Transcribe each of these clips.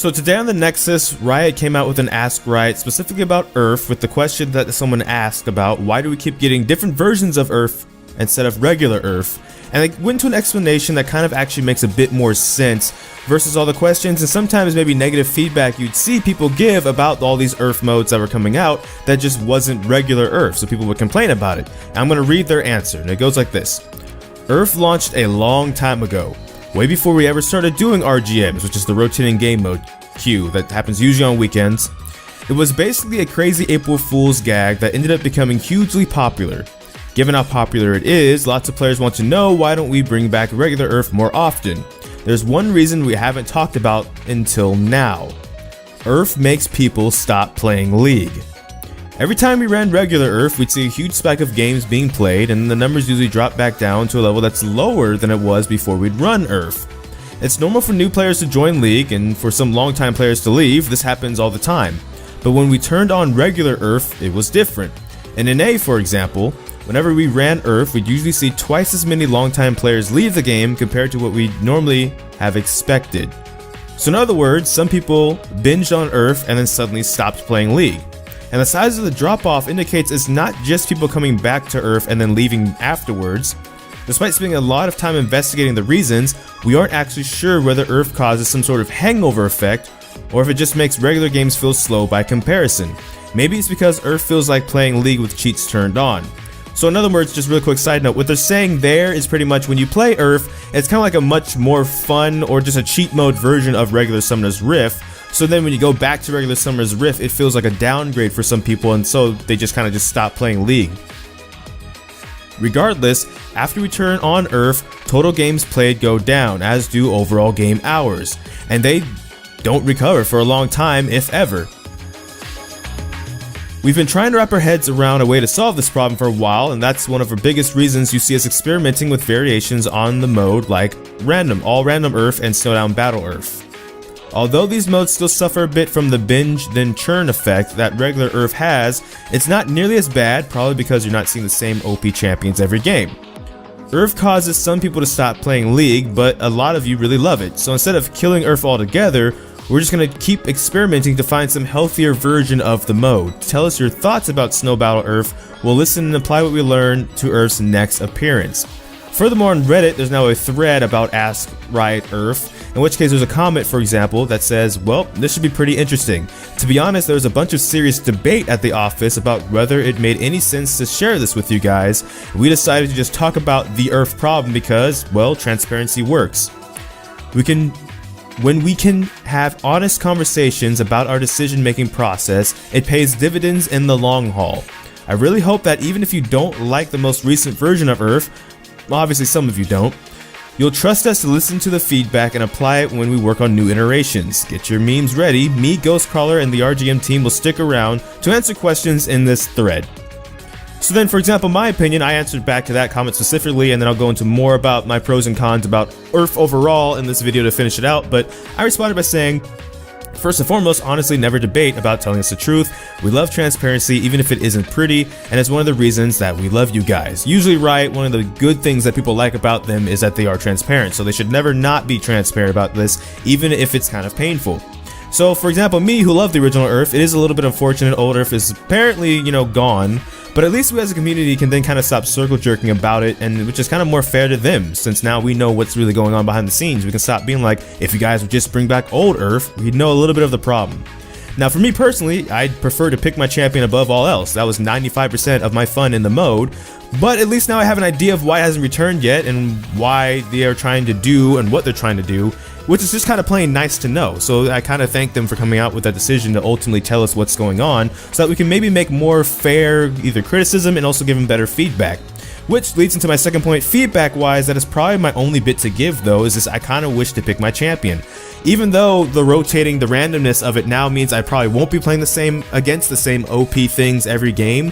So today on the Nexus, Riot came out with an Ask Riot specifically about URF with the question that someone asked about why do we keep getting different versions of URF instead of regular URF, and they went into an explanation that kind of actually makes a bit more sense versus all the questions and sometimes maybe negative feedback you'd see people give about all these URF modes that were coming out that just wasn't regular URF, so people would complain about it. And I'm going to read their answer, and it goes like this. URF launched a long time ago, way before we ever started doing RGMs, which is the rotating game mode queue that happens usually on weekends. It was basically a crazy April Fool's gag that ended up becoming hugely popular. Given how popular it is, lots of players want to know why don't we bring back regular URF more often. There's one reason we haven't talked about until now. URF makes people stop playing League. Every time we ran regular URF, we'd see a huge spike of games being played, and the numbers usually drop back down to a level that's lower than it was before we'd run URF. It's normal for new players to join League, and for some longtime players to leave. This happens all the time. But when we turned on regular URF, it was different. In NA, for example, whenever we ran URF, we'd usually see twice as many longtime players leave the game compared to what we normally have expected. So in other words, some people binged on URF and then suddenly stopped playing League. And the size of the drop-off indicates it's not just people coming back to URF and then leaving afterwards. Despite spending a lot of time investigating the reasons, we aren't actually sure whether URF causes some sort of hangover effect, or if it just makes regular games feel slow by comparison. Maybe it's because URF feels like playing League with cheats turned on. So in other words, just really quick side note, what they're saying there is pretty much when you play URF, it's kind of like a much more fun or just a cheat mode version of regular Summoner's Rift. So then when you go back to regular Summoner's Rift, it feels like a downgrade for some people, and so they just kind of stop playing League. Regardless, after we turn on URF, total games played go down, as do overall game hours, and they don't recover for a long time, if ever. We've been trying to wrap our heads around a way to solve this problem for a while, and that's one of our biggest reasons you see us experimenting with variations on the mode like random, all random URF and Snowdown Battle URF. Although these modes still suffer a bit from the binge then churn effect that regular URF has, it's not nearly as bad, probably because you're not seeing the same OP champions every game. URF causes some people to stop playing League, but a lot of you really love it, so instead of killing URF altogether, we're just going to keep experimenting to find some healthier version of the mode. Tell us your thoughts about Snow Battle URF, we'll listen and apply what we learn to URF's next appearance. Furthermore, on Reddit, there's now a thread about Ask Riot Urf, in which case there's a comment, for example, that says, well, this should be pretty interesting. To be honest, there was a bunch of serious debate at the office about whether it made any sense to share this with you guys. We decided to just talk about the URF problem because, well, transparency works. When we can have honest conversations about our decision-making process, it pays dividends in the long haul. I really hope that even if you don't like the most recent version of URF, well, obviously some of you don't, you'll trust us to listen to the feedback and apply it when we work on new iterations. Get your memes ready. Me, Ghostcrawler, and the RGM team will stick around to answer questions in this thread. So then, for example, my opinion, I answered back to that comment specifically, and then I'll go into more about my pros and cons about URF overall in this video to finish it out, but I responded by saying, first and foremost, honestly, never debate about telling us the truth. We love transparency, even if it isn't pretty, and it's one of the reasons that we love you guys. Usually, Riot, one of the good things that people like about them is that they are transparent, so they should never not be transparent about this, even if it's kind of painful. So, for example, me, who loved the original URF, it is a little bit unfortunate Old URF is apparently, gone, but at least we as a community can then kind of stop circle jerking about it, and which is kind of more fair to them, since now we know what's really going on behind the scenes. We can stop being like, if you guys would just bring back Old URF, we'd know a little bit of the problem. Now for me personally, I'd prefer to pick my champion above all else. That was 95% of my fun in the mode, but at least now I have an idea of why it hasn't returned yet and why they are trying to do and what they're trying to do, which is just kind of plain nice to know. So I kind of thank them for coming out with that decision to ultimately tell us what's going on so that we can maybe make more fair either criticism and also give them better feedback. Which leads into my second point, feedback wise, that is probably my only bit to give though, is this: I kind of wish to pick my champion. Even though the rotating, the randomness of it now means I probably won't be playing against the same OP things every game,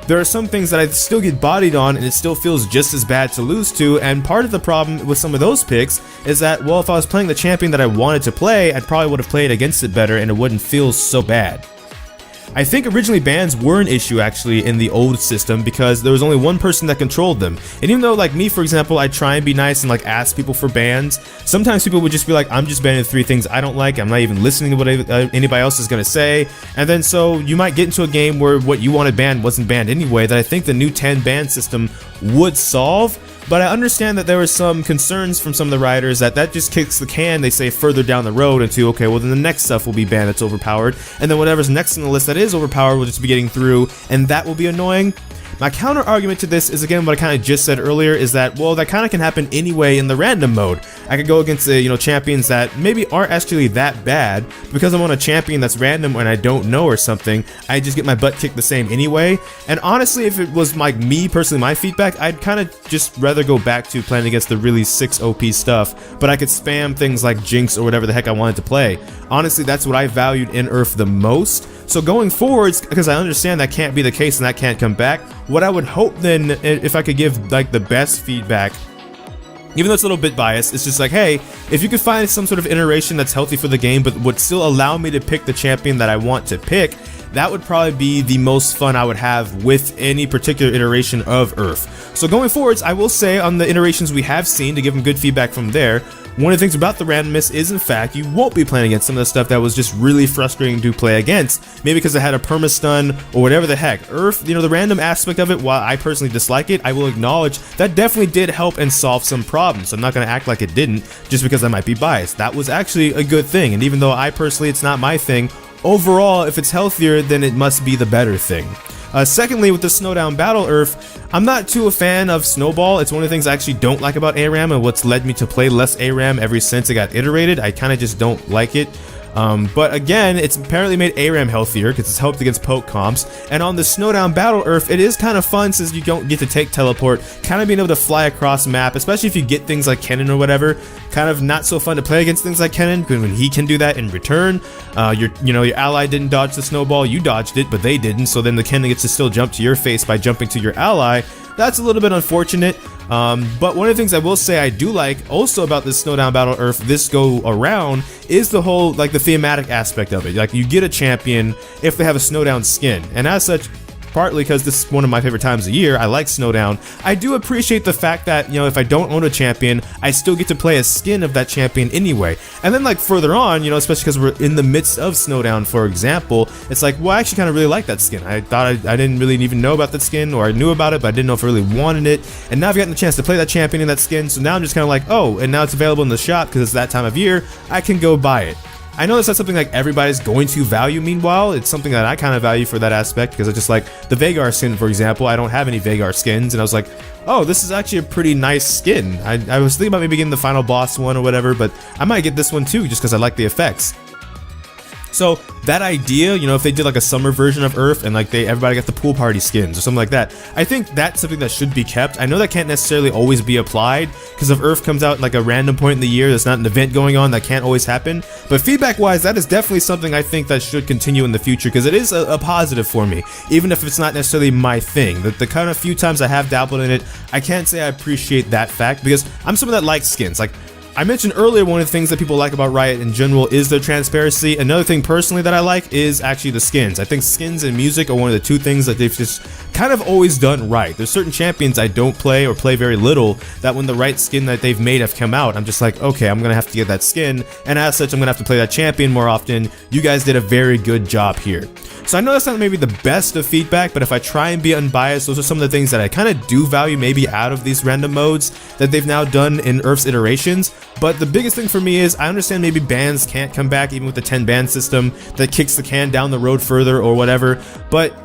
there are some things that I still get bodied on and it still feels just as bad to lose to, and part of the problem with some of those picks is that, well, if I was playing the champion that I wanted to play, I probably would have played against it better and it wouldn't feel so bad. I think originally bans were an issue actually in the old system because there was only one person that controlled them. And even though like me, for example, I try and be nice and like ask people for bans, sometimes people would just be like, I'm just banning the 3 things I don't like, I'm not even listening to what anybody else is gonna say. And then so you might get into a game where what you wanted banned wasn't banned anyway, that I think the new 10 ban system would solve. But I understand that there were some concerns from some of the writers that just kicks the can, they say, further down the road into, okay, well then the next stuff will be banned that's overpowered, and then whatever's next on the list that is overpowered will just be getting through, and that will be annoying. My counter argument to this is again what I kind of just said earlier, is that, well, that kind of can happen anyway in the random mode. I could go against champions that maybe aren't actually that bad, because I'm on a champion that's random and I don't know or something, I just get my butt kicked the same anyway. And honestly, if it was like me personally, my feedback, I'd kind of just rather go back to playing against the really 6 OP stuff, but I could spam things like Jinx or whatever the heck I wanted to play. Honestly, that's what I valued in URF the most. So going forwards, because I understand that can't be the case and that can't come back, what I would hope then, if I could give like the best feedback, even though it's a little bit biased, it's just like, hey, if you could find some sort of iteration that's healthy for the game but would still allow me to pick the champion that I want to pick, that would probably be the most fun I would have with any particular iteration of URF. So going forwards, I will say on the iterations we have seen, to give them good feedback from there, one of the things about the randomness is, in fact, you won't be playing against some of the stuff that was just really frustrating to play against, maybe because it had a perma-stun or whatever the heck. URF, the random aspect of it, while I personally dislike it, I will acknowledge that definitely did help and solve some problems. I'm not going to act like it didn't just because I might be biased. That was actually a good thing, and even though I personally, it's not my thing, overall, if it's healthier, then it must be the better thing. Secondly, with the Snowdown Battle URF, I'm not too a fan of Snowball. It's one of the things I actually don't like about ARAM and what's led me to play less ARAM ever since it got iterated. I kind of just don't like it. But again, it's apparently made ARAM healthier because it's helped against poke comps. And on the Snowdown Battle URF, it is kind of fun since you don't get to take teleport, kind of being able to fly across map, especially if you get things like Kennen or whatever. Kind of not so fun to play against things like Kennen when he can do that in return. Your ally didn't dodge the snowball, you dodged it, but they didn't. So then the Kennen gets to still jump to your face by jumping to your ally. That's a little bit unfortunate. But one of the things I will say I do like also about this Snowdown Battle URF this go around is the whole, like, the thematic aspect of it. Like, you get a champion if they have a Snowdown skin, and as such, partly because this is one of my favorite times of year, I like Snowdown, I do appreciate the fact that, if I don't own a champion, I still get to play a skin of that champion anyway. And then, like, further on, especially because we're in the midst of Snowdown, for example, it's like, well, I actually kind of really like that skin. I thought I didn't really even know about that skin, or I knew about it, but I didn't know if I really wanted it. And now I've gotten the chance to play that champion in that skin, so now I'm just kind of like, oh, and now it's available in the shop because it's that time of year, I can go buy it. I know that's not something like everybody's going to value, meanwhile, it's something that I kind of value for that aspect, because I just like the Veigar skin, for example. I don't have any Veigar skins, and I was like, oh, this is actually a pretty nice skin. I was thinking about maybe getting the final boss one or whatever, but I might get this one too, just because I like the effects. So that idea, if they did like a summer version of URF and like everybody got the pool party skins or something like that, I think that's something that should be kept. I know that can't necessarily always be applied, because if URF comes out like a random point in the year, there's not an event going on, that can't always happen. But feedback wise, that is definitely something I think that should continue in the future, because it is a positive for me, even if it's not necessarily my thing. The kind of few times I have dabbled in it, I can't say I appreciate that fact, because I'm someone that likes skins. Like I mentioned earlier, one of the things that people like about Riot in general is their transparency. Another thing personally that I like is actually the skins. I think skins and music are one of the two things that they've just kind of always done right. There's certain champions I don't play or play very little that when the right skin that they've made have come out, I'm just like, okay, I'm gonna have to get that skin, and as such I'm gonna have to play that champion more often. You guys did a very good job here. So I know that's not maybe the best of feedback, but if I try and be unbiased, those are some of the things that I kind of do value maybe out of these random modes that they've now done in URF's iterations. But the biggest thing for me is I understand maybe bans can't come back even with the 10 ban system that kicks the can down the road further or whatever, but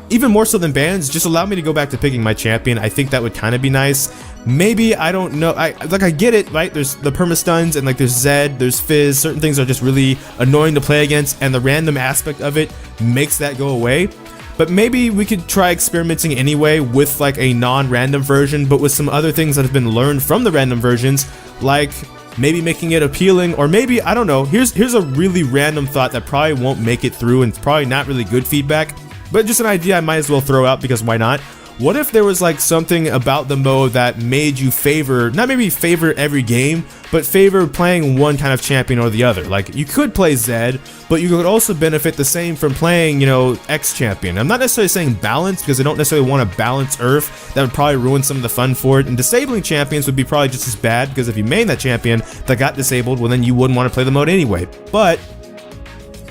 even more so than bans, just allow me to go back to picking my champion. I think that would kind of be nice. Maybe, I don't know, I get it, right? There's the perma-stuns and like there's Zed, there's Fizz, certain things are just really annoying to play against, and the random aspect of it makes that go away. But maybe we could try experimenting anyway with like a non-random version, but with some other things that have been learned from the random versions, like maybe making it appealing, or maybe, I don't know, here's a really random thought that probably won't make it through and it's probably not really good feedback, but just an idea I might as well throw out because why not? what if there was like something about the mode that made you favor, not maybe favor every game, but favor playing one kind of champion or the other? Like, you could play Zed, but you could also benefit the same from playing, you know, X champion. I'm not necessarily saying balance, because I don't necessarily want to balance Urf. That would probably ruin some of the fun for it, and disabling champions would be probably just as bad, because if you main that champion that got disabled, well then you wouldn't want to play the mode anyway. But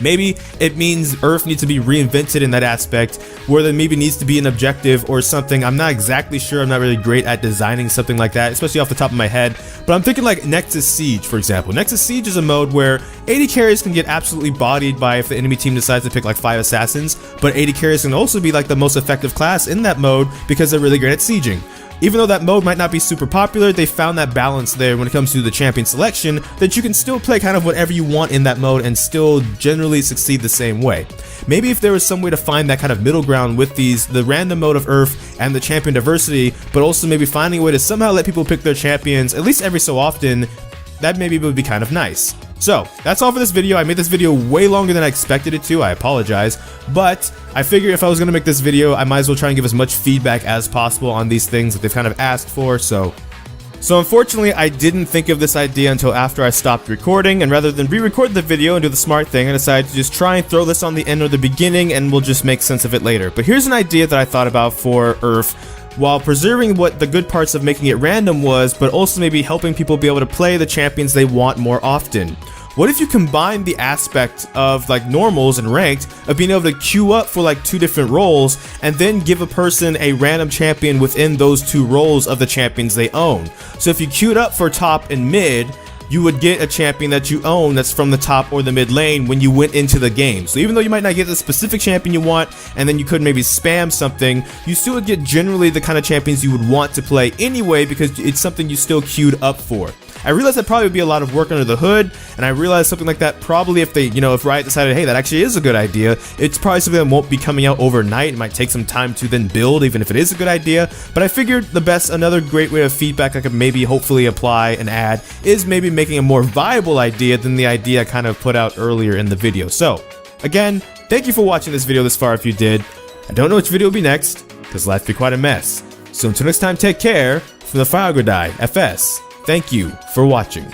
maybe it means Urf needs to be reinvented in that aspect, where there maybe needs to be an objective or something. I'm not exactly sure. I'm not really great at designing something like that, especially off the top of my head. But I'm thinking like Nexus Siege, for example. Nexus Siege is a mode where AD carries can get absolutely bodied by if the enemy team decides to pick like 5 assassins, but AD carries can also be like the most effective class in that mode because they're really great at sieging. Even though that mode might not be super popular, they found that balance there when it comes to the champion selection, that you can still play kind of whatever you want in that mode and still generally succeed the same way. Maybe if there was some way to find that kind of middle ground with the random mode of Urf and the champion diversity, but also maybe finding a way to somehow let people pick their champions at least every so often, that maybe would be kind of nice. So, that's all for this video. I made this video way longer than I expected it to, I apologize, but I figured if I was going to make this video, I might as well try and give as much feedback as possible on these things that they've kind of asked for. So unfortunately, I didn't think of this idea until after I stopped recording, and rather than re-record the video and do the smart thing, I decided to just try and throw this on the end or the beginning, and we'll just make sense of it later. But here's an idea that I thought about for Urf, while preserving what the good parts of making it random was, but also maybe helping people be able to play the champions they want more often. What if you combine the aspect of like normals and ranked of being able to queue up for like 2 different roles and then give a person a random champion within those 2 roles of the champions they own? So if you queued up for top and mid, you would get a champion that you own that's from the top or the mid lane when you went into the game. So even though you might not get the specific champion you want, and then you could maybe spam something, you still would get generally the kind of champions you would want to play anyway, because it's something you still queued up for. I realized that probably would be a lot of work under the hood, and I realized something like that probably if they, if Riot decided, hey, that actually is a good idea, it's probably something that won't be coming out overnight. It might take some time to then build, even if it is a good idea. But I figured another great way of feedback I could maybe hopefully apply and add is maybe making a more viable idea than the idea I kind of put out earlier in the video. So, again, thank you for watching this video this far if you did. I don't know which video will be next, because life be quite a mess. So until next time, take care. From the Fire FS. Thank you for watching.